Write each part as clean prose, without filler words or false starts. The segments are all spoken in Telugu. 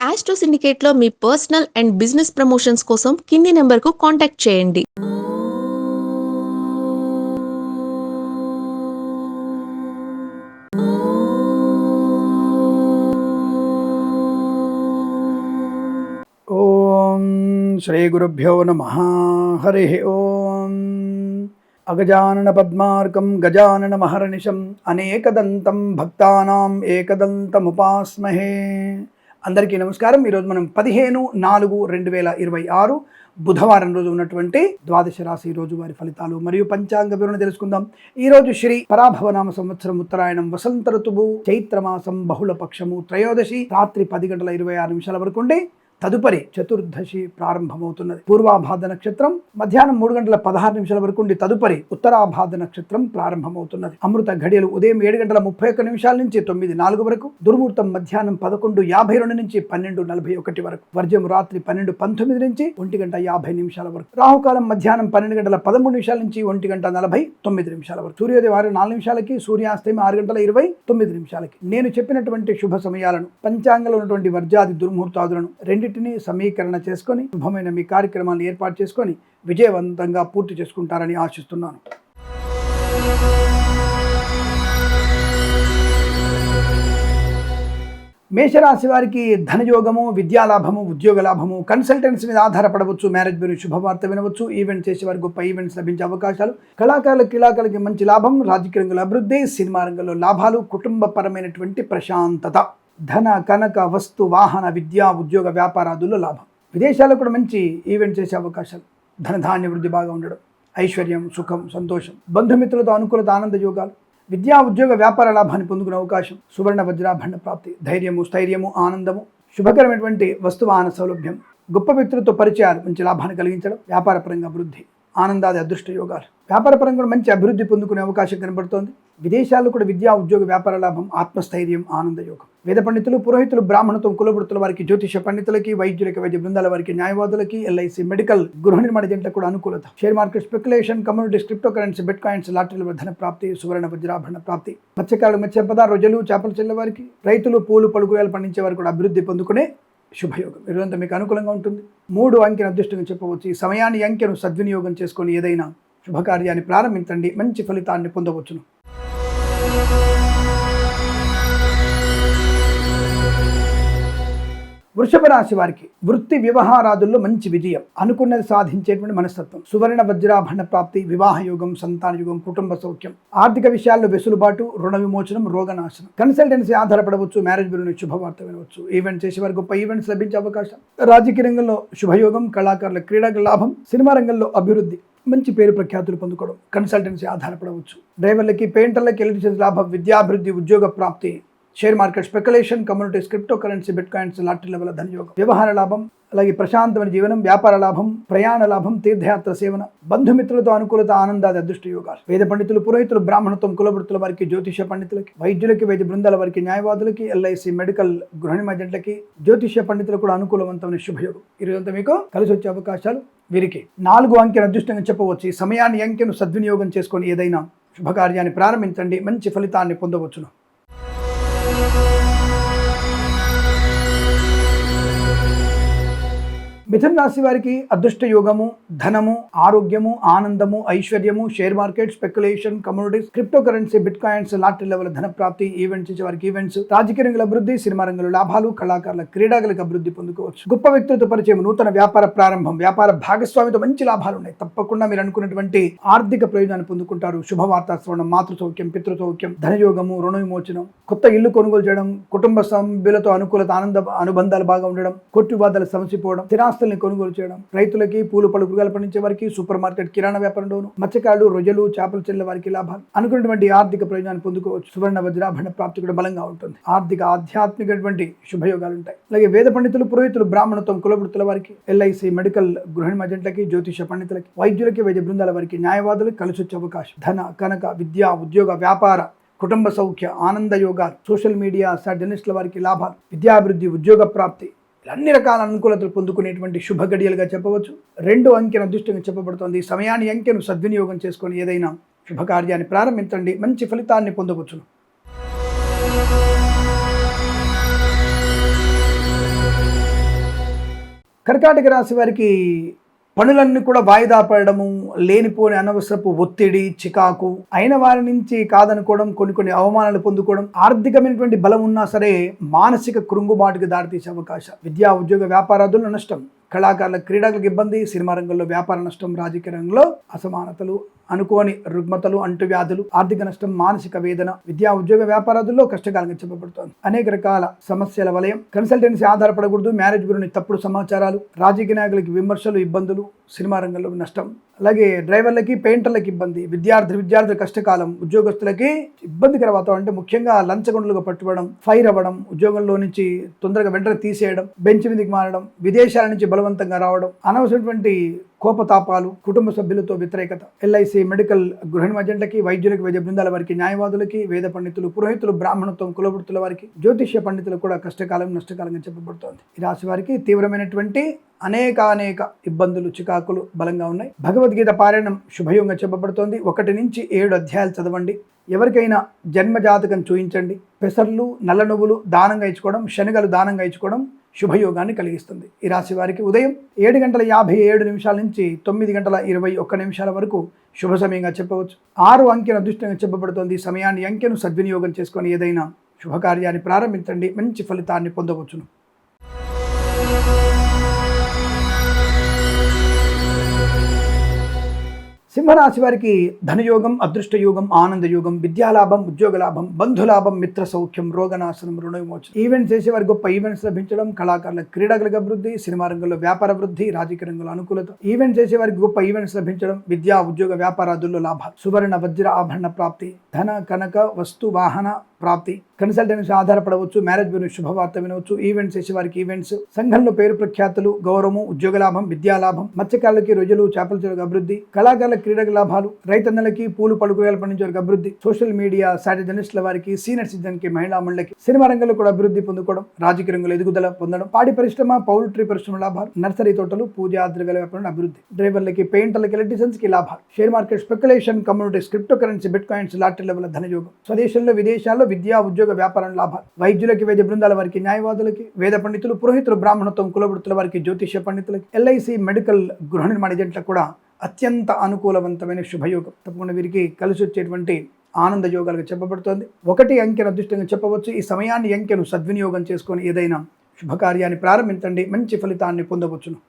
ఆస్ట్రో సిండికేట్లో మీ పర్సనల్ అండ్ బిజినెస్ ప్రమోషన్స్ కోసం కింది నెంబర్కు కాంటాక్ట్ చేయండి. ఓం శ్రీ గురుభ్యో నమః. హరి ఓం. అగజానన పద్మార్కం గజానన మహర్నిశం అనేకదంతం భక్తానాం ఏకదంతముపాస్మహే. అందరికీ నమస్కారం. ఈరోజు మనం 15/4/2026 బుధవారం రోజు ఉన్నటువంటి ద్వాదశ రాశి రోజువారి ఫలితాలు మరియు పంచాంగ వివరణ తెలుసుకుందాం. ఈరోజు శ్రీ పరాభవనామ సంవత్సరం ఉత్తరాయణం వసంత ఋతువు చైత్రమాసం బహుళ పక్షము త్రయోదశి రాత్రి 10:26 వరకు ఉండి తదుపరి చతుర్దశి ప్రారంభమవుతున్నది. పూర్వాభాద నక్షత్రం మధ్యాహ్నం 3:16 వరకు ఉండి తదుపరి ఉత్తరాభాద నక్షత్రం ప్రారంభమవుతున్నది. అమృత ఘడియలు ఉదయం 7:31 నుంచి 9:04 వరకు, దుర్ముహూర్తం మధ్యాహ్నం 11:52 నుంచి 12:41 వరకు, వర్జ్యం రాత్రి 12:19 నుంచి 1:50 వరకు, రాహుకాలం మధ్యాహ్నం 12:13 నుంచి 1:49 వరకు, సూర్యోదయం 6:04, సూర్యాస్తమయం 6:29. నేను చెప్పినటువంటి శుభ సమయాలను, పంచాంగంలో ఉన్నటువంటి వర్జాది దుర్ముహూర్తాదులను రెండింటినీ సమీకరణ చేసుకొని శుభమైన మీ కార్యక్రమాలను ఏర్పాటు చేసుకొని విజయవంతంగా పూర్తి చేసుకుంటారని ఆశిస్తున్నాను. మేషరాశి వారికి ధనయోగము, విద్యాలాభము, ఉద్యోగ లాభము, కన్సల్టెన్సీ మీద ఆధారపడవచ్చు, మ్యారేజ్ బ్యూరో శుభవార్త వినవచ్చు, ఈవెంట్ చేసేవారికి గొప్ప ఈవెంట్స్ లభించే అవకాశాలు, కళాకారులకి మంచి లాభం, రాజకీయ రంగంలో అభివృద్ధి, సినిమా రంగంలో లాభాలు, కుటుంబపరమైనటువంటి ప్రశాంతత, ధన కనక వస్తు వాహన విద్యా ఉద్యోగ వ్యాపారాదుల్లో లాభం, విదేశాల్లో కూడా మంచి ఈవెంట్ చేసే అవకాశాలు, ధనధాన్య వృద్ధి బాగా ఉండడం, ఐశ్వర్యం, సుఖం, సంతోషం, బంధుమిత్రులతో అనుకూలత, ఆనంద యోగాలు, విద్యా ఉద్యోగ వ్యాపార లాభాన్ని పొందుకునే అవకాశం, సువర్ణ వజ్రాభరణ ప్రాప్తి, ధైర్యము, స్థైర్యము, ఆనందము, శుభకరమైనటువంటి వస్తువాహన సౌలభ్యం, గొప్ప వ్యక్తులతో పరిచయాలు మంచి లాభాన్ని కలిగించడం, వ్యాపారపరంగా అభివృద్ధి, ఆనందాది అదృష్ట యోగాలు, వ్యాపారపరంగా కూడా మంచి అభివృద్ధి పొందుకునే అవకాశం కనబడుతోంది. విదేశాల్లో కూడా విద్యా ఉద్యోగ వ్యాపార లాభం, ఆత్మస్థైర్యం, ఆనంద యోగం, వేద పండితులు, పురోహితులు, బ్రాహ్మణత్వం, కులవృత్తుల వారికి, జ్యోతిష పండితులకి, వైద్యులకి, వైద్య బృందాల వారికి, న్యాయవాదులకి, ఎల్ఐసి, మెడికల్, గృహ నిర్మాణ జంటలకు కూడా అనుకూలత, share market speculation, communities, cryptocurrency, bitcoins, లాటరీల ధన ప్రాప్తి, సువర్ణ వజ్రాభరణ ప్రాప్తి, మత్స్యకారులు, మత్స్యంపద, రొయ్యలు, చేపలు చెల్లె వారికి, రైతులు, పూలు పలుకురాయలు పండించే వారికి కూడా అభివృద్ధి పొందుకునే శుభయోగం. ఇదంతా మీకు అనుకూలంగా ఉంటుంది. 3 అంకెను అదృష్టంగా చెప్పవచ్చు. ఈ సమయాన్ని అంకెను సద్వినియోగం చేసుకొని ఏదైనా శుభకార్యాన్ని ప్రారంభించండి, మంచి ఫలితాన్ని పొందవచ్చును. వృషభ రాశి వారికి వృత్తి వ్యవహారాదుల్లో మంచి విజయం, అనుకున్నది సాధించేటువంటి మనస్తత్వం, సువర్ణ వజ్రాభరణ ప్రాప్తి, వివాహ యోగం, సంతాన యోగం, కుటుంబ సౌఖ్యం, ఆర్థిక విషయాల్లో వెసులుబాటు, రుణ విమోచనం, రోగనాశనం, కన్సల్టెన్సీ ఆధారపడవచ్చు, మ్యారేజ్ బ్యూరో శుభవార్త వినవచ్చు, ఈవెంట్ చేసేవారు గొప్ప ఈవెంట్స్ లభించే అవకాశం, రాజకీయ రంగంలో శుభయోగం, కళాకారుల క్రీడల లాభం, సినిమా రంగంలో అభివృద్ధి, మంచి పేరు ప్రఖ్యాతులు పొందుకోవడం, కన్సల్టెన్సీ ఆధారపడవచ్చు, డ్రైవర్లకి, పెయింటర్లకి, ఎలక్ట్రీషియన్స్ లాభం, విద్యాభివృద్ధి, ఉద్యోగ ప్రాప్తి, share market speculation, communities, cryptocurrency, bitcoins, lottery level ధనయోగం, వ్యవహార లాభం, అలాగే ప్రశాంతమైన జీవనం, వ్యాపార లాభం, ప్రయాణ లాభం, తీర్థయాత్ర సేవన, బంధుమిత్రులతో అనుకూలత, ఆనందాది అదృష్ట యోగాలు, వేద పండితులు, పురోహితులు, బ్రాహ్మణత్వం, కులవృత్తుల వారికి, జ్యోతిష పండితులకి, వైద్యులకి, వైద్య బృందాల వారికి, న్యాయవాదులకి, ఎల్ఐసి, మెడికల్, గృహ నిర్మాణ జంటలకి, జ్యోతిష పండితులకు కూడా అనుకూలవంతమైన శుభయోగం. ఈరోజంతా మీకు కలిసి వచ్చే అవకాశాలు వీరికి 4 అంకెను అదృష్టంగా చెప్పవచ్చు. ఈ సమయాన్ని అంకెను సద్వినియోగం చేసుకొని ఏదైనా శుభకార్యాన్ని ప్రారంభించండి, మంచి ఫలితాన్ని పొందవచ్చును. మిథున రాశి వారికి అదృష్ట యోగము, ధనము, ఆరోగ్యము, ఆనందము, ఐశ్వర్యము, share market speculation, communities, cryptocurrency, bitcoins, lottery level ధన ప్రాప్తి, ఈవెంట్స్ చేసే వారికి ఈవెంట్స్, రాజకీయ రంగంలో అభివృద్ధి, సినిమా రంగంలో లాభాలు, కళాకారుల క్రీడాలకు అభివృద్ధి పొందుకోవచ్చు, గొప్ప వ్యక్తులతో పరిచయం, నూతన వ్యాపార ప్రారంభం, వ్యాపార భాగస్వామితో మంచి లాభాలు ఉన్నాయి. తప్పకుండా మీరు అనుకున్నటువంటి ఆర్థిక ప్రయోజనాన్ని పొందుకుంటారు. శుభవార్త శ్రవణం, మాతృ సౌఖ్యం, పితృ సౌఖ్యం, ధనయోగము, రుణ విమోచనం, కొత్త ఇల్లు కొనుగోలు చేయడం, కుటుంబ సభ్యులతో అనుకూలత, ఆనంద అనుబంధాలు బాగా ఉండడం, కొట్టు వివాదాలు సమసిపోవడం, స్థిరాస్తుల్ని కొనుగోలు చేయడం, రైతులకి, పూలు పలు కూరగాయలు పండించే వారికి, సూపర్ మార్కెట్ కిరాణా వ్యాపారంలోను, మత్స్యకారులు, రొయ్యలు, చేపలు చెల్లె వారికి లాభాలు, అనుకున్నటువంటి ఆర్థిక ప్రయోజనాన్ని పొందుకోవచ్చు. సువర్ణ వజ్రాభరణ ప్రాప్తి కూడా బలంగా ఉంటుంది. ఆర్థిక ఆధ్యాత్మికటువంటి శుభయోగాలు ఉంటాయి. అలాగే వేద పండితులు, పురోహితులు, బ్రాహ్మణత్వం, కులవృత్తుల వారికి, ఎల్ఐసి, మెడికల్, గృహ నిర్మాణ జంటలకి, జ్యోతిష పండితులకి, వైద్యులకి, వైద్య బృందాల వారికి, న్యాయవాదులకు కలిసి వచ్చే అవకాశం, ధన కనక విద్యా ఉద్యోగ వ్యాపార కుటుంబ సౌఖ్య, ఆనంద యోగాలు, సోషల్ మీడియా జర్నలిస్టుల వారికి లాభాలు, విద్యాభివృద్ధి, ఉద్యోగ ప్రాప్తి, అన్ని రకాల అనుకూలతలు పొందుకునేటువంటి శుభ గడియలుగా చెప్పవచ్చు. 2 అంకెను అదృష్టంగా చెప్పబడుతోంది. సమయాన్ని అంకెను సద్వినియోగం చేసుకొని ఏదైనా శుభకార్యాన్ని ప్రారంభించండి, మంచి ఫలితాన్ని పొందవచ్చును. కర్కాటక రాశి వారికి పనులన్నీ కూడా వాయిదా పడడము, లేనిపోని అనవసరపు ఒత్తిడి, చికాకు, అయిన వారి నుంచి కాదనుకోవడం, కొన్ని అవమానాలు పొందుకోవడం, ఆర్థికమైనటువంటి బలం ఉన్నా సరే మానసిక కృంగుబాటుకు దారితీసే అవకాశం. విద్యా ఉద్యోగ వ్యాపారాదుల్లో నష్టం, కళాకారుల క్రీడలకు ఇబ్బంది, సినిమా రంగంలో వ్యాపార నష్టం, రాజకీయ రంగంలో అసమానతలు, అనుకోని రుగ్మతలు, అంటువ్యాధులు, ఆర్థిక నష్టం, మానసిక వేదన. విద్యా ఉద్యోగ వ్యాపారాదుల్లో కష్టకాలంగా చెప్పబడుతోంది. అనేక రకాల సమస్యల వలయం, కన్సల్టెన్సీ ఆధారపడకూడదు, మ్యారేజ్ గురించి తప్పుడు సమాచారాలు, రాజకీయ నాయకులకి విమర్శలు, ఇబ్బందులు, సినిమా రంగంలో నష్టం, అలాగే డ్రైవర్లకి, పెయింటర్లకి ఇబ్బంది, విద్యార్థుల కష్టకాలం, ఉద్యోగస్తులకి ఇబ్బందికర వాతావరణం. అంటే ముఖ్యంగా లంచగొండలుగా పట్టుబడడం, ఫైర్ అవ్వడం, ఉద్యోగంలో నుంచి తొందరగా వెంటనే తీసేయడం, బెంచ్ మీదకి మారడం, విదేశాల నుంచి బలవంతంగా రావడం, అనవసరమైనటువంటి కోపతాపాలు, కుటుంబ సభ్యులతో వ్యతిరేకత. ఎల్ఐసి మెడికల్ గృహిణి ఏజెంట్లకి, వైద్యులకి, వైద్య బృందాల వారికి, న్యాయవాదులకి, వేద పండితులు, పురోహితులు, బ్రాహ్మణత్వం, కులవృత్తుల వారికి, జ్యోతిష్య పండితులు కూడా కష్టకాలం, నష్టకాలంగా చెప్పబడుతోంది. ఈ రాశి వారికి తీవ్రమైనటువంటి అనేక ఇబ్బందులు, చికాకులు బలంగా ఉన్నాయి. భగవద్గీత పారాయణం శుభయోగంగా చెప్పబడుతోంది. 1 నుంచి 7 అధ్యాయాలు చదవండి. ఎవరికైనా జన్మజాతకం చూయించండి. పెసర్లు, నల్ల నువ్వులు దానంగా ఇచ్చుకోవడం, శనగలు దానంగా ఇచ్చుకోవడం శుభయోగాన్ని కలిగిస్తుంది. ఈ రాశి వారికి ఉదయం 7:57 నుంచి 9:21 వరకు శుభ సమయంగా చెప్పవచ్చు. 6 అంకెను అదృష్టంగా చెప్పబడుతోంది. ఈ సమయాన్ని, అంకెను సద్వినియోగం చేసుకొని ఏదైనా శుభకార్యాన్ని ప్రారంభించండి, మంచి ఫలితాన్ని పొందవచ్చును. సింహరాశి వారికి ధనయోగం, అదృష్టయోగం, ఆనందయోగం, విద్యాలాభం, ఉద్యోగలాభం, బంధులాభం, మిత్ర సౌఖ్యం, రోగనాశనం, రుణ విమోచనం. ఈవెంట్స్ చేసేవారి గొప్ప ఈవెంట్స్ లభించడం, కళాకారుల క్రీడలకు అభివృద్ధి, సినిమా రంగంలో వ్యాపార వృద్ధి, రాజకీయ రంగంలో అనుకూలత. ఈవెంట్స్ చేసేవారికి గొప్ప ఈవెంట్స్ లభించడం, విద్యా ఉద్యోగ వ్యాపారాదుల్లో లాభాలు, సువర్ణ వజ్ర ఆభరణ ప్రాప్తి, ధన కనక వస్తు వాహన ప్రాప్తి. కన్సల్టెన్సీ ఆధారపడవచ్చు, మ్యారేజ్ గురించి శుభవార్త వినవచ్చు. ఈవెంట్స్ చేసేవారికి ఈవెంట్స్, సంఘంలో పేరు ప్రఖ్యాతులు, గౌరవము, ఉద్యోగ లాభం, విద్యాలాభం, మత్స్యకారులకి రొయ్యలు, చేపల చెరుకు అభివృద్ధి, కళాకారుల క్రీడకు లాభాలు, రైతన్నలకి పూలు పలుకురాలు పండించే వారికి అభివృద్ధి, సోషల్ మీడియా సాటిజర్నలిస్టుల వారికి, సీనియర్ సిటిజన్ కి, మహిళా మండలికి, సినిమా రంగంలో కూడా అభివృద్ధి పొందుకోవడం, రాజకీయ రంగంలో ఎదుగుదల పొందడం, పాడి పరిశ్రమ, పౌల్ట్రీ పరిశ్రమ లాభాలు, నర్సరీ తోటలు, పూజా ద్రవ్యాల వ్యాపారం అభివృద్ధి, డ్రైవర్లకి, పెయింటర్లకి, ఎలక్ట్రీషియన్స్ కి లాభాలు, share market speculation, communities, cryptocurrency, bitcoins, lottery level ధనయోగం, స్వదేశంలో విదేశాల్లో విద్యా ఉద్యోగ వ్యాపారం లాభాలు, వైద్యులకి, వైద్య బృందాల వారికి, న్యాయవాదులకి, వేద పండితులు, పురోహితులు, బ్రాహ్మణత్వం, కులవృత్తుల వారికి, జ్యోతిష్య పండితులకి, ఎల్ఐసి మెడికల్ గృహ నిర్మాణ ఏజెంట్లకు కూడా అత్యంత అనుకూలవంతమైన శుభయోగం. తప్పకుండా వీరికి కలిసి వచ్చేటువంటి ఆనంద యోగాలుగా చెప్పబడుతోంది. 1 అంకెను అదృష్టంగా చెప్పవచ్చు. ఈ సమయాన్ని, అంకెను సద్వినియోగం చేసుకొని ఏదైనా శుభకార్యాన్ని ప్రారంభించండి, మంచి ఫలితాన్ని పొందవచ్చును.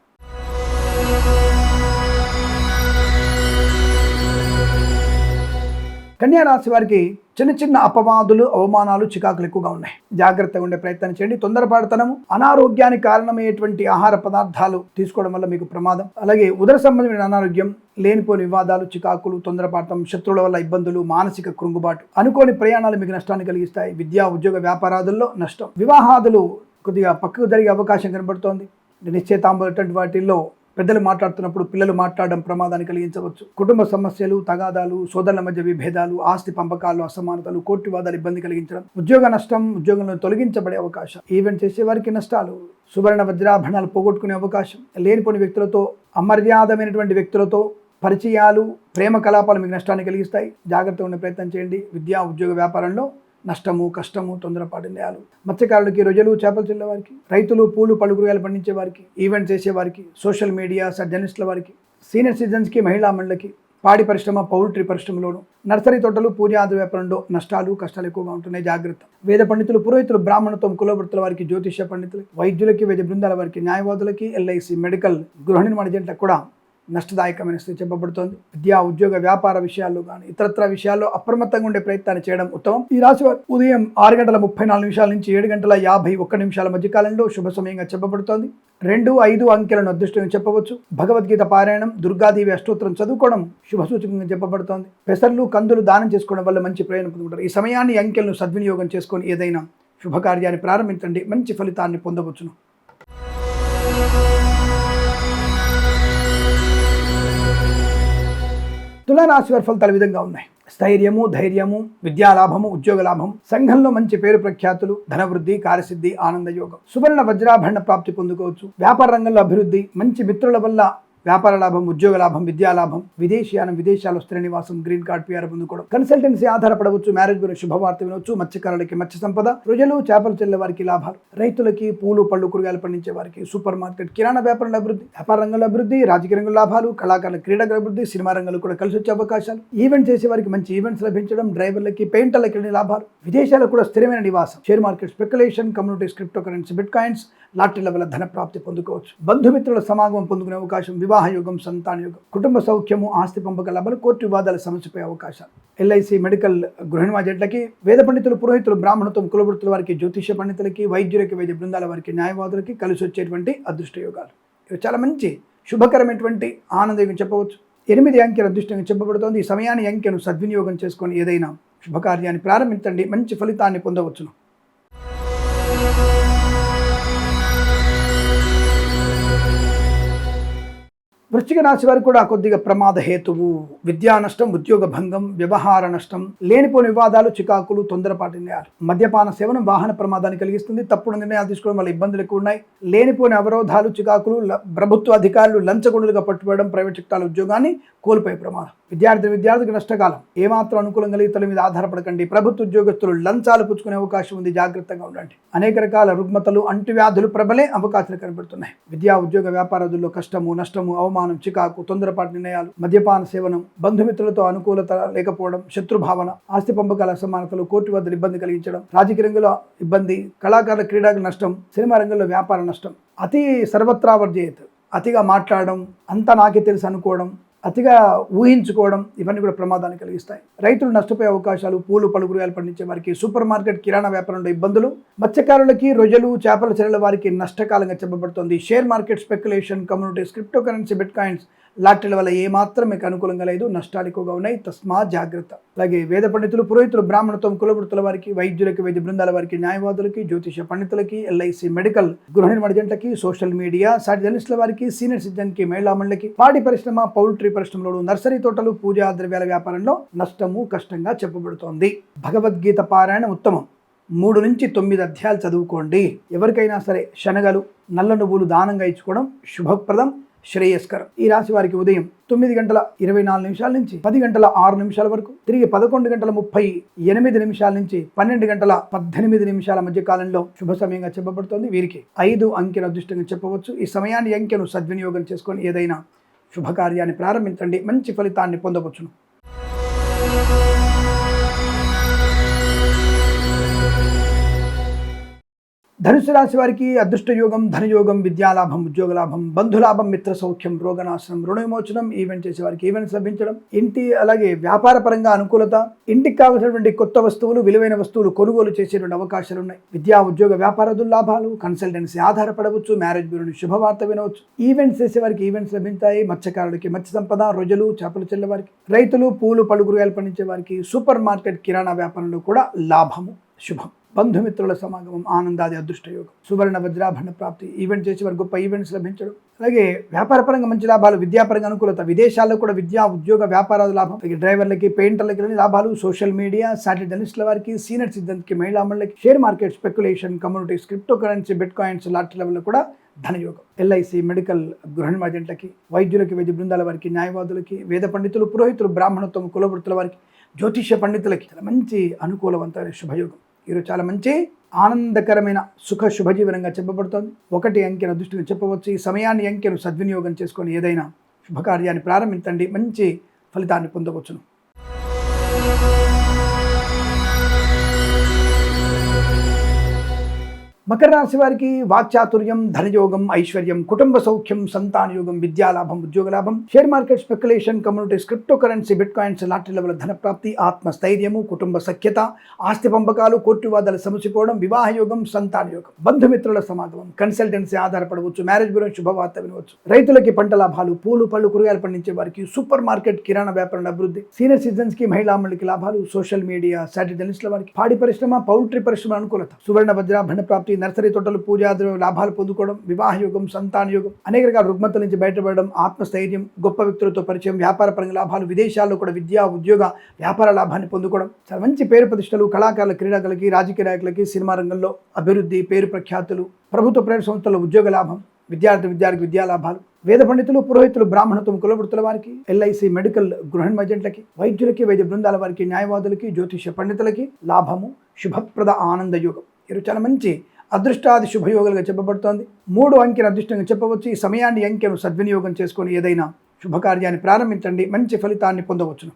కన్యా రాశి వారికి చిన్న అపవాదులు, అవమానాలు, చికాకులు ఎక్కువగా ఉన్నాయి. జాగ్రత్తగా ఉండే ప్రయత్నం చేయండి. తొందరపాటుతనము, అనారోగ్యానికి కారణమయ్యేటువంటి ఆహార పదార్థాలు తీసుకోవడం వల్ల మీకు ప్రమాదం. అలాగే ఉదర సంబంధమైన అనారోగ్యం, లేనిపోని వివాదాలు, చికాకులు, తొందరపాటం, శత్రువుల వల్ల ఇబ్బందులు, మానసిక కృంగుబాటు, అనుకోని ప్రయాణాలు మీకు నష్టాన్ని కలిగిస్తాయి. విద్యా ఉద్యోగ వ్యాపారాదుల్లో నష్టం, వివాహాదులు కొద్దిగా పక్కకు జరిగే అవకాశం కనబడుతోంది. నిశ్చయితాంబటువంటి వాటిల్లో పెద్దలు మాట్లాడుతున్నప్పుడు పిల్లలు మాట్లాడడం ప్రమాదాన్ని కలిగించవచ్చు. కుటుంబ సమస్యలు, తగాదాలు, సోదరుల మధ్య విభేదాలు, ఆస్తి పంపకాలు, అసమానతలు, కోర్టు వివాదాలు ఇబ్బంది కలిగించడం, ఉద్యోగ నష్టం, ఉద్యోగంలో తొలగించబడే అవకాశం, ఈవెంట్ చేసే వారికి నష్టాలు, సువర్ణ వజ్రాభరణాలు పోగొట్టుకునే అవకాశం, లేనిపోని వ్యక్తులతో, అమర్యాదమైనటువంటి వ్యక్తులతో పరిచయాలు, ప్రేమ కలాపాలు మీకు నష్టాన్ని కలిగిస్తాయి. జాగ్రత్తగా ఉండే ప్రయత్నం చేయండి. విద్యా ఉద్యోగ వ్యాపారంలో నష్టము, కష్టము, తొందరపాటు నిర్ణయాలు. మత్స్యకారులకి, రొయ్యలు, చేపలు చెల్లే వారికి, రైతులు, పూలు పలుకురాలు పండించే వారికి, ఈవెంట్స్ చేసే వారికి, సోషల్ మీడియా జర్నలిస్టుల వారికి, సీనియర్ సిటిజన్స్కి, మహిళా మండలికి, పాడి పరిశ్రమ, పౌల్ట్రీ పరిశ్రమలోను, నర్సరీ తోటలు, పూజా వ్యాపారంలో నష్టాలు, కష్టాలు ఎక్కువగా ఉంటున్నాయి. జాగ్రత్త. వేద పండితులు, పురోహితులు, బ్రాహ్మణత్వం, కులవృత్తుల వారికి, జ్యోతిష్య పండితులకి, వైద్యులకి, వైద్య బృందాల వారికి, న్యాయవాదులకి, ఎల్ఐసి మెడికల్ గృహ నిర్మాణ ఏజెంట్లకు కూడా నష్టదాయకమైన స్థితి చెప్పబడుతోంది. విద్యా ఉద్యోగ వ్యాపార విషయాల్లో కానీ ఇతరత్ర విషయాల్లో అప్రమత్తంగా ఉండే ప్రయత్నాన్ని చేయడం ఉత్తమం. ఈ రాశి వారు ఉదయం 6:34 నుంచి 7:51 మధ్య కాలంలో శుభ సమయంగా చెప్పబడుతోంది. 2, 5 అంకెలను అదృష్టంగా చెప్పవచ్చు. భగవద్గీత పారాయణం, దుర్గాదేవి అష్టోత్తరం చదువుకోవడం శుభ సూచకంగా చెప్పబడుతోంది. పెసర్లు, కందులు దానం చేసుకోవడం వల్ల మంచి ప్రయోజనం పొందుకుంటారు. ఈ సమయాన్ని, అంకెలను సద్వినియోగం చేసుకొని ఏదైనా శుభకార్యాన్ని ప్రారంభించండి, మంచి ఫలితాన్ని పొందవచ్చును. తులారాశి వారి ఫలితాలు విధంగా ఉన్నాయి. స్థైర్యము, ధైర్యము, విద్యాలాభము, ఉద్యోగ లాభం, సంఘంలో మంచి పేరు ప్రఖ్యాతులు, ధనవృద్ధి, కార్యసిద్ధి, ఆనందయోగం, సువర్ణ వజ్రాభరణ ప్రాప్తి పొందుకోవచ్చు. వ్యాపార రంగంలో అభివృద్ధి, మంచి మిత్రుల వల్ల వ్యాపార లాభం, ఉద్యోగ లాభం, విద్యా లాభం, విదేశీయానం, విదేశాల్లో స్థిర నివాసం, గ్రీన్ కార్డ్, PR పొందుకోవడం, కన్సల్టెన్సీ ఆధారపడవచ్చు, మ్యారేజ్ బ్యూరో శుభవార్త వినవచ్చు, మత్స్యకారులకి మత్స్య సంపద, రొయ్యలు చేపలు చెల్లే వారికి లాభాలు, రైతులకి పూలు పళ్ళు కూరగాయలు పండించే వారికి సూపర్ మార్కెట్, కిరాణా వ్యాపారంలో అభివృద్ధి, వ్యాపార రంగంలో అభివృద్ధి, రాజకీయ రంగంలో లాభాలు, కళాకారుల క్రీడల అభివృద్ధి, సినిమా రంగంలో కూడా కలిసి వచ్చే అవకాశాలు, ఈవెంట్ చేసే వారికి మంచి ఈవెంట్స్ లభించడం, డ్రైవర్లకి పెయింటర్లకి లాభాలు, విదేశాల్లో కూడా స్థిరమైన నివాసం, share market speculation, communities, cryptocurrency, bitcoins, లాటరీల వల్ల ధన ప్రాప్తి పొందుకోవచ్చు, బంధుమిత్రుల సమాగమం పొందుకునే అవకాశం, వివాహ యోగం, సంతాన యోగం, కుటుంబ సౌఖ్యము, ఆస్తి పంపక లాభాలు, కోర్టు వివాదాల సమస్యపై అవకాశాలు, LIC, మెడికల్, గృహ నిర్మాజెంట్లకి, వేద పండితులు, పురోహితులు, బ్రాహ్మణత్వం, కులవృత్తుల వారికి, జ్యోతిష పండితులకి, వైద్యులకి, వైద్య బృందాల వారికి, న్యాయవాదులకి కలిసి వచ్చేటువంటి అదృష్ట యోగాలు. ఇవి చాలా మంచి శుభకరమైనటువంటి ఆనందం చెప్పవచ్చు. 8 అంకెల అదృష్టంగా చెప్పబడుతోంది. ఈ సమయాన్ని అంకెను సద్వినియోగం చేసుకొని ఏదైనా శుభకార్యాన్ని ప్రారంభించండి, మంచి ఫలితాన్ని పొందవచ్చును. వృశ్చిక రాశి వారికి కూడా కొద్దిగా ప్రమాద హేతువు, విద్యా నష్టం, ఉద్యోగ భంగం, వ్యవహార నష్టం, లేనిపోని వివాదాలు, చికాకులు, తొందరపాటు నిర్ణయాలు, మద్యపాన సేవనం వాహన ప్రమాదాన్ని కలిగిస్తుంది. తప్పుడు నిర్ణయాలు తీసుకోవడం వల్ల ఇబ్బందులు ఎక్కువ ఉన్నాయి. లేనిపోని అవరోధాలు, చికాకులు, ప్రభుత్వ అధికారులు లంచగొండులుగా పట్టుబడడం, ప్రైవేట్ సెక్టార్ల ఉద్యోగాన్ని కోల్పోయే ప్రమాదం. విద్యార్థికి నష్టకాలం. ఏమాత్రం అనుకూలం కలిగి ఇతరుల మీద ఆధారపడకండి. ప్రభుత్వ ఉద్యోగస్తులు లంచాలు పుచ్చుకునే అవకాశం ఉంది, జాగ్రత్తగా ఉండండి. అనేక రకాల రుగ్మతలు, అంటువ్యాధులు ప్రబలే అవకాశాలు కనబడుతున్నాయి. విద్యా ఉద్యోగ వ్యాపారాదుల్లో కష్టము, నష్టము, అవమానం, చికాకు, తొందరపాటు నిర్ణయాలు, మద్యపాన సేవనం, బంధుమిత్రులతో అనుకూలత లేకపోవడం, శత్రుభావన, ఆస్తి పంపకాల అసమానతలు, కోర్టు వద్ద ఇబ్బంది కలిగించడం, రాజకీయ రంగంలో ఇబ్బంది, కళాకారుల క్రీడలకు నష్టం, సినిమా రంగంలో వ్యాపార నష్టం, అతి సర్వత్రా వర్జయేత్, అతిగా మాట్లాడడం, అంతా నాకే తెలుసు అనుకోవడం, అతిగా ఊహించుకోవడం, ఇవన్నీ కూడా ప్రమాదాన్ని కలిగిస్తాయి. రైతులు నష్టపోయే అవకాశాలు, పూలు పళ్ళు కూరగాయలు పండించే వారికి, సూపర్ మార్కెట్, కిరాణా వ్యాపారంలో ఇబ్బందులు, మత్స్యకారులకి, రొయ్యలు చేపల చెరల వారికి నష్టకాలంగా చెప్పబడుతోంది. Share market speculation, communities, cryptocurrency, bitcoins, లాటరీల వల్ల ఏమాత్రం మీకు అనుకూలంగా లేదు, నష్టాలు ఎక్కువగా ఉన్నాయి, తస్మా జాగ్రత్త. అలాగే వేద పండితులు, పురోహితులు, బ్రాహ్మణత్వం, కులవృత్తుల వారికి, వైద్యులకి, వైద్య బృందాల వారికి, న్యాయవాదులకి, జ్యోతిష పండితులకి, LIC, మెడికల్, గృహ నిర్మాజెంట్లకి, సోషల్ మీడియా, జర్నలిస్టుల వారికి, సీనియర్ సిటిజన్కి, మహిళా మండలికి, పాడి పరిశ్రమ, పౌల్ట్రీ పరిశ్రమలో, నర్సరీ తోటలు, పూజా ద్రవ్యాల వ్యాపారంలో నష్టము, కష్టంగా చెప్పబడుతోంది. భగవద్గీత పారాయణ ఉత్తమం. 3 నుంచి 9 అధ్యాయాలు చదువుకోండి. ఎవరికైనా సరే శనగలు, నల్ల నువ్వులు దానంగా ఇచ్చుకోవడం శుభప్రదం, శ్రేయస్కరం. ఈ రాశి వారికి ఉదయం 9:24 నుంచి 10:06 వరకు, తిరిగి 11:38 నుంచి 12:18 మధ్య కాలంలో శుభ సమయంగా చెప్పబడుతోంది. వీరికి 5 అంకెల అదృష్టంగా చెప్పవచ్చు. ఈ సమయాన్ని అంకెను సద్వినియోగం చేసుకొని ఏదైనా శుభకార్యాన్ని ప్రారంభించండి, మంచి ఫలితాన్ని పొందవచ్చును. ధనుసు రాశి వారికి అదృష్ట యోగం, ధనయోగం, విద్యాలాభం, ఉద్యోగ లాభం, బంధులాభం, మిత్ర సౌఖ్యం, రోగనాశనం, రుణ విమోచనం, ఈవెంట్ చేసే వారికి ఈవెంట్స్ లభించడం, ఇంటి అలాగే వ్యాపార పరంగా అనుకూలత, ఇంటికి కావలసినటువంటి కొత్త వస్తువులు, విలువైన వస్తువులు కొనుగోలు చేసేటువంటి అవకాశాలు ఉన్నాయి. విద్యా ఉద్యోగ వ్యాపారాదుల లాభాలు, కన్సల్టెన్సీ ఆధారపడవచ్చు, మ్యారేజ్ బ్యూరోని శుభవార్త వినవచ్చు, ఈవెంట్స్ చేసే వారికి ఈవెంట్స్ లభించాయి. మత్స్యకారులకి మత్స్య సంపద, రొయ్యలు చేపలు చెల్లే వారికి, రైతులు పూలు పళ్ళు కూరగాయలు పండించే వారికి, సూపర్ మార్కెట్, కిరాణా వ్యాపారంలో కూడా లాభము, శుభం. బంధుమిత్రుల సమాగమం, ఆనందాది అదృష్ట యోగం, సువర్ణ వజ్రాభరణ ప్రాప్తి, ఈవెంట్ చేసే వారికి గొప్ప ఈవెంట్స్ లభించడం, అలాగే వ్యాపారపరంగా మంచి లాభాలు, విద్యాపరంగా అనుకూలత, విదేశాల్లో కూడా విద్యా ఉద్యోగ వ్యాపారాల లాభం, డ్రైవర్లకి, పెయింటర్లకి లాభాలు, సోషల్ మీడియా, జర్నలిస్టుల వారికి, సీనియర్ సిటిజన్స్కి, మహిళా మండలికి, share market speculation, communities, cryptocurrency, bitcoins, లాటరీల వల్ల కూడా ధనయోగం. LIC, మెడికల్, గృహ నిర్మాజెంట్లకి, వైద్యులకి, వైద్య బృందాల వారికి, న్యాయవాదులకి, వేద పండితులు, పురోహితులు, బ్రాహ్మణత్వం, కులవృత్తుల వారికి, జ్యోతిష పండితులకి చాలా మంచి అనుకూలవంతమైన శుభయోగం. ఈరోజు చాలా మంచి ఆనందకరమైన సుఖ శుభజీవనంగా చెప్పబడుతోంది. 1 అంకెను అదృష్టంగా చెప్పవచ్చు. ఈ సమయాన్ని అంకెను సద్వినియోగం చేసుకొని ఏదైనా శుభకార్యాన్ని ప్రారంభించండి, మంచి ఫలితాన్ని పొందవచ్చును. మకర రాశి వారికి వాక్చాతుర్యం, ధనయోగం, ఐశ్వర్యం, కుటుంబ సౌఖ్యం, సంతాన యోగం, విద్యాలాభం, ఉద్యోగ లాభం, share market speculation, communities, cryptocurrency, bitcoins, లాటరీల వల్ల ధన ప్రాప్తి, ఆత్మస్థైర్యము, కుటుంబ సఖ్యత, ఆస్తి పంపకాలు, కోర్టు వివాదాలు సమసిపోవడం, వివాహ యోగం, సంతాన యోగం, బంధుమిత్రుల సమాగమం, కన్సల్టెన్సీ ఆధారపడవచ్చు, మ్యారేజ్ బ్యూరో శుభవార్త వినవచ్చు, రైతులకి పంట లాభాలు, పూలు పళ్ళు కూరగాయలు పండించే వారికి, సూపర్ మార్కెట్, కిరాణా వ్యాపారంలో అభివృద్ధి, సీనియర్ సిటిజన్స్ కి, మహిళా మండలికి లాభాలు, సోషల్ మీడియా, జర్నలిస్టుల వారికి, పాడి పరిశ్రమ, పౌల్ట్రీ పరిశ్రమ అనుకూలత, సువర్ణ వజ్రాభరణ ప్రాప్తి, నర్సరీ తోటలు, పూజా లాభాలు పొందుకోవడం, వివాహ యోగం, సంతాన యోగం, అనేక రకాల రుగ్మతల నుంచి బయటపడడం, ఆత్మస్థైర్యం, గొప్ప వ్యక్తులతో పరిచయం, వ్యాపార పరంగా లాభాలు, విదేశాల్లో కూడా విద్యా ఉద్యోగ వ్యాపార లాభాన్ని పొందుకోవడం, చాలా మంచి పేరు ప్రతిష్టలు, కళాకారుల, క్రీడాకులకి, రాజకీయ నాయకులకి, సినిమా రంగంలో అభివృద్ధి, పేరు ప్రఖ్యాతులు, ప్రభుత్వ ప్రైవేట్ సంస్థల్లో ఉద్యోగ లాభం, విద్యార్థికి విద్యాలాభాలు, వేద పండితులు, పురోహితులు, బ్రాహ్మణత్వం, కులవృత్తుల వారికి, ఎల్ఐసి, మెడికల్, గృహ ఏజెంట్లకి, వైద్యులకి, వైద్య బృందాల వారికి, న్యాయవాదులకి, జ్యోతిష పండితులకి లాభము, శుభప్రద ఆనందయోగం. ఇది చాలా మంచి అదృష్టాది శుభయోగాలుగా చెప్పబడుతోంది. 3 అంకెను అదృష్టంగా చెప్పవచ్చు. ఈ సమయాన్ని అంకెను సద్వినియోగం చేసుకొని ఏదైనా శుభకార్యాన్ని ప్రారంభించండి, మంచి ఫలితాన్ని పొందవచ్చును.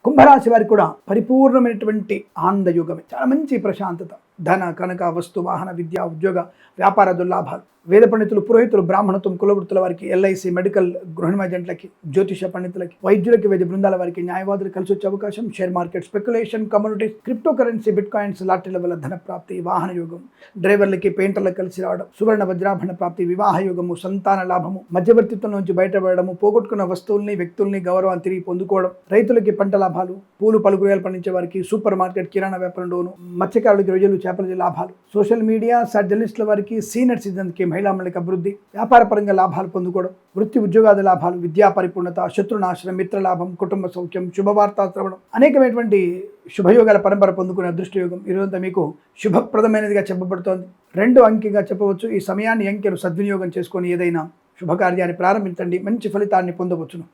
కుంభరాశి వారికి కూడా పరిపూర్ణమైనటువంటి ఆనందయోగమే. చాలా మంచి ప్రశాంతత, ధన, కనక, వస్తు, వాహన, విద్య, ఉద్యోగ, వ్యాపార దుర్లాభాలు, వేద పండితులు, పురోహితులు, బ్రాహ్మణత్వం, కులవృత్తుల వారికి, ఎల్ఐసి, మెడికల్, గృహ ఏజెంట్లకి, జ్యోతిష పండితులకి, వైద్యులకి, వైద్య బృందాల వారికి, న్యాయవాదులు కలిసి వచ్చే అవకాశం, share market, speculation, communities, cryptocurrency, bitcoins, లాటరీల వల్ల ధన ప్రాప్తి, వాహన యోగం, డ్రైవర్లకి, పెయింటర్లకు కలిసి రావడం, సువర్ణ వజ్రాభరణ ప్రాప్తి, వివాహ యోగము, సంతాన లాభము, మధ్యవర్తిత్వం నుంచి బయటపడము, పోగొట్టుకున్న వస్తువుల్ని, వ్యక్తుల్ని, గౌరవాన్ని తిరిగి పొందుకోవడం, రైతులకి పంట లాభాలు, పూలు పలుకురాయలు పండించే వారికి, సూపర్ మార్కెట్, కిరాణా వ్యాపారంలోను, మత్స్యకారులకి రొయ్యలు, చేపల లాభాలు, సోషల్ మీడియా, జర్నలిస్టుల వారికి, సీనియర్ సిటిజన్కి, మహిళా మండలికి అభివృద్ధి, వ్యాపార పరంగా లాభాలు పొందుకోవడం, వృత్తి ఉద్యోగాది లాభాలు, విద్యా పరిపూర్ణత, శత్రునాశనం, మిత్రలాభం, కుటుంబ సౌఖ్యం, శుభవార్త శ్రవణం, అనేకమైనటువంటి శుభయోగాల పరంపర పొందుకునే అదృష్టయోగం ఈరోజంతా మీకు శుభప్రదమైనదిగా చెప్పబడుతోంది. 2 అంకెగా చెప్పవచ్చు. ఈ సమయాన్ని అంకెను సద్వినియోగం చేసుకొని ఏదైనా శుభకార్యాన్ని ప్రారంభించండి, మంచి ఫలితాన్ని పొందవచ్చును.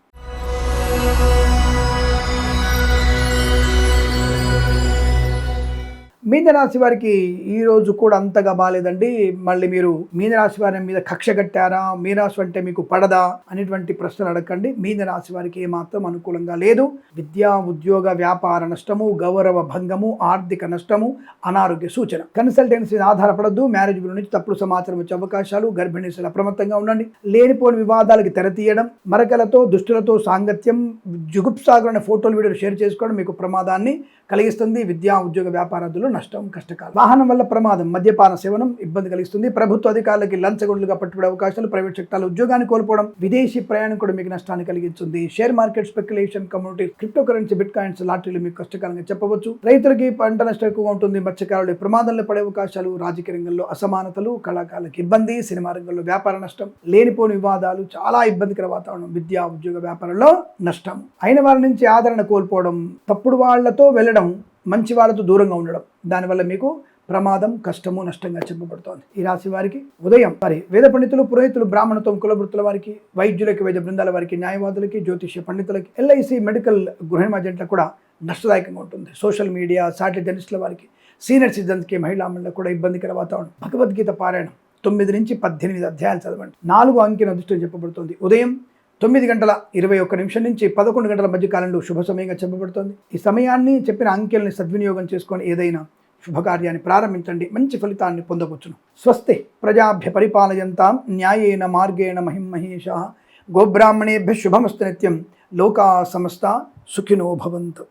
మీనరాశి వారికి ఈరోజు కూడా అంతగా బాగాలేదండి. మళ్ళీ మీరు మీనరాశి వారి మీద కక్ష కట్టారా, మీనరాశి అంటే మీకు పడదా అనేటువంటి ప్రశ్నలు అడగండి. మీనరాశి వారికి ఏమాత్రం అనుకూలంగా లేదు. విద్యా, ఉద్యోగ, వ్యాపార నష్టము, గౌరవ భంగము, ఆర్థిక నష్టము, అనారోగ్య సూచన. కన్సల్టెన్సీ ఆధారపడద్దు. మ్యారేజ్ బ్యూరో నుంచి తప్పుడు సమాచారం వచ్చే అవకాశాలు, గర్భిణీలు అప్రమత్తంగా ఉండండి. లేనిపోని వివాదాలకు తెరతీయడం, మరకలతో, దుష్టులతో సాంగత్యం, జుగుప్సాగులైన ఫోటోలు, వీడియోలు షేర్ చేసుకోవడం మీకు ప్రమాదాన్ని కలిగిస్తుంది. విద్యా, ఉద్యోగ, వ్యాపారాదులు నష్టం, కష్టకాలం. వాహనం వల్ల ప్రమాదం, మద్యపాన సేవనం ఇబ్బంది కలిగిస్తుంది. ప్రభుత్వ అధికారులకి లంచగొండలుగా పట్టుబడే అవకాశాలు, ప్రైవేట్ సెక్టార్లో ఉద్యోగాన్ని కోల్పోవడం, విదేశీ ప్రయాణం కూడా మీకు నష్టాన్ని కలిగిస్తుంది. Share market, speculation, community, cryptocurrency, bitcoins, లాటరీలు మీకు కష్టకాలంగా చెప్పవచ్చు. రైతులకి పంట నష్టం ఎక్కువగా ఉంటుంది. మత్స్యకారులు ప్రమాదంలో పడే అవకాశాలు, రాజకీయ రంగంలో అసమానతలు, కళాకారులకు ఇబ్బంది, సినిమా రంగంలో వ్యాపార నష్టం, లేనిపోని వివాదాలు, చాలా ఇబ్బందికర వాతావరణం, విద్యా, ఉద్యోగ, వ్యాపారంలో నష్టం, అయిన వారి నుంచి ఆదరణ కోల్పోవడం, తప్పుడు వాళ్లతో వెళ్ళడం, మంచి వాళ్ళతో దూరంగా ఉండడం, దానివల్ల మీకు ప్రమాదం, కష్టము, నష్టంగా చెప్పబడుతోంది. ఈ రాశి వారికి ఉదయం వేద పండితులు, పురోహితులు, బ్రాహ్మణత్వం, కులవృత్తుల వారికి, వైద్యులకి, వైద్య బృందాల వారికి, న్యాయవాదులకి, జ్యోతిష పండితులకి, ఎల్ఐసి, మెడికల్, గృహ ఏజెంట్లకు కూడా నష్టదాయకంగా ఉంటుంది. సోషల్ మీడియా, జర్నలిస్టుల వారికి, సీనియర్ సిటిజన్స్కి, మహిళా మండలికి కూడా ఇబ్బందికర వాతావరణం. భగవద్గీత పారాయణం 9 నుంచి 18 అధ్యాయాలు చదవండి. 4 అంకెను అదృష్టం చెప్పబడుతుంది. ఉదయం 9:21 నుంచి 11 గంటల మధ్య కాలంలో శుభ సమయంగా చెప్పబడుతోంది. ఈ సమయాన్ని చెప్పిన అంకెల్ని సద్వినియోగం చేసుకొని ఏదైనా శుభకార్యాన్ని ప్రారంభించండి, మంచి ఫలితాన్ని పొందవచ్చును. స్వస్తి ప్రజాభ్య పరిపాలయంతాం న్యాయేన మార్గేణ మహిమహేషాః. గోబ్రాహ్మణేభ్య శుభమస్తు నిత్యం. లోకా సమస్తా సుఖినో భవంతు.